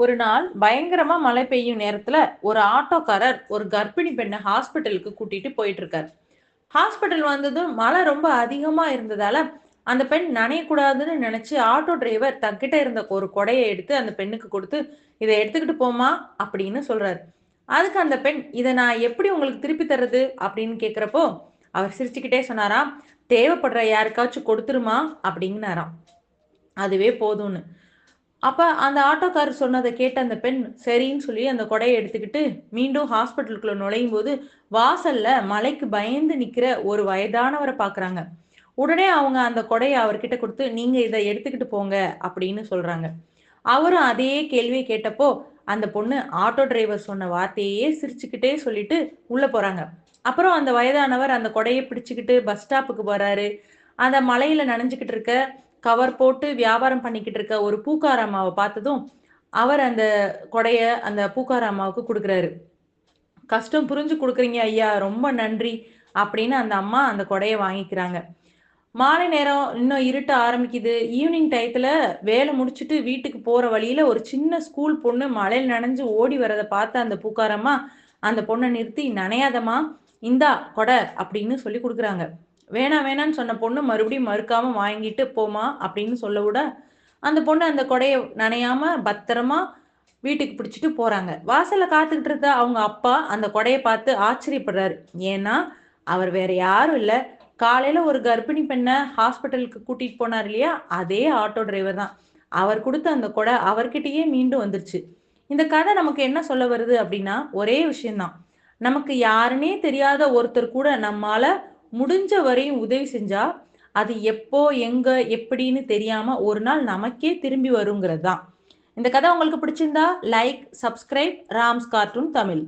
ஒரு நாள் பயங்கரமா மழை பெய்யும் நேரத்துல ஒரு ஆட்டோக்காரர் ஒரு கர்ப்பிணி பெண்ணை ஹாஸ்பிட்டலுக்கு கூட்டிட்டு போயிட்டு இருக்காரு. ஹாஸ்பிட்டல் வந்ததும் மழை ரொம்ப அதிகமா இருந்ததால அந்த பெண் நனையக்கூடாதுன்னு நினைச்சு ஆட்டோ டிரைவர் தக்கிட்ட இருந்த ஒரு கொடையை எடுத்து அந்த பெண்ணுக்கு கொடுத்து இதை எடுத்துக்கிட்டு போமா அப்படின்னு சொல்றாரு. அதுக்கு அந்த பெண் இதை நான் எப்படி உங்களுக்கு திருப்பி தர்றது அப்படின்னு கேக்குறப்போ அவர் சிரிச்சுக்கிட்டே சொன்னாராம், தேவைப்படுற யாருக்காச்சும் கொடுத்துருமா அப்படிங்கனாராம். அதுவே போதும்னு. அப்ப அந்த ஆட்டோக்காரர் சொன்னத கேட்ட அந்த பெண் சரின்னு சொல்லி அந்த கொடைய எடுத்துக்கிட்டு மீண்டும் ஹாஸ்பிட்டலுக்குள்ள நுழையும்போது, வாசல்ல மழைக்கு பயந்து நிக்கிற ஒரு வயதானவர பார்க்குறாங்க. உடனே அவங்க அந்த கொடைய அவர்கிட்ட குடுத்து, "நீங்க இத எடுத்துக்கிட்டு போங்க" அப்படின்னு சொல்றாங்க. அவரும் அதே கேள்விய கேட்டப்போ, அந்த பொண்ணு ஆட்டோ டிரைவர் சொன்ன வார்த்தையே சிரிச்சுக்கிட்டே சொல்லிட்டு உள்ள போறாங்க. அப்புறம் அந்த வயதானவர் அந்த கொடைய பிடிச்சுக்கிட்டு பஸ் ஸ்டாப்புக்கு வராரு. அந்த மழையில நனைஞ்சுகிட்டு இருக்க, கவர் போட்டு வியாபாரம் பண்ணிக்கிட்டு இருக்க ஒரு பூக்கார அம்மாவ பார்த்ததும், அவர் அந்த கொடைய அந்த பூக்கார அம்மாவுக்கு குடுக்குறாரு. "கஷ்டம் புரிஞ்சு குடுக்குறீங்க ஐயா, ரொம்ப நன்றி" அப்படின்னு அந்த அம்மா அந்த கொடைய வாங்கிக்கிறாங்க. மாலை நேரம் இன்னும் இருட்ட ஆரம்பிக்குது. ஈவினிங் டயத்துல வேலை முடிச்சுட்டு வீட்டுக்கு போற வழியில ஒரு சின்ன ஸ்கூல் பொண்ணு மழையில நனைஞ்சு ஓடி வரத பார்த்த அந்த பூக்காரம்மா, அந்த பொண்ண நிறுத்தி, "நனையாதம்மா, இந்தா கொடை" அப்படின்னு சொல்லி குடுக்குறாங்க. வேணாம் வேணான்னு சொன்ன பொண்ணு மறுபடியும் மறுக்காம வாங்கிட்டு, "போம்மா" அப்படின்னு சொல்ல விட, அந்த பொண்ணு அந்த கொடைய நனையாம பத்திரமா வீட்டுக்கு பிடிச்சுட்டு போறாங்க. வாசல்ல காத்துக்கிட்டு இருந்த அவங்க அப்பா அந்த கொடைய பார்த்து ஆச்சரியப்படுறாரு. ஏன்னா, அவர் வேற யாரும் இல்ல. காலையில ஒரு கர்ப்பிணி பெண்ண ஹாஸ்பிட்டலுக்கு கூட்டிட்டு போனார் இல்லையா? அதே ஆட்டோ டிரைவர் தான். அவர் குடுத்த அந்த கொடை அவர்கிட்டயே மீண்டும் வந்துருச்சு. இந்த கதை நமக்கு என்ன சொல்ல வருது அப்படின்னா, ஒரே விஷயம் தான். நமக்கு யாருன்னே தெரியாத ஒருத்தர் கூட நம்மால முடிஞ்ச வரையும் உதவி செஞ்சா, அது எப்போ, எங்க, எப்படின்னு தெரியாம ஒரு நாள் நமக்கே திரும்பி வருங்கிறது தான். இந்த கதை உங்களுக்கு பிடிச்சிருந்தா like, subscribe rams cartoon Tamil.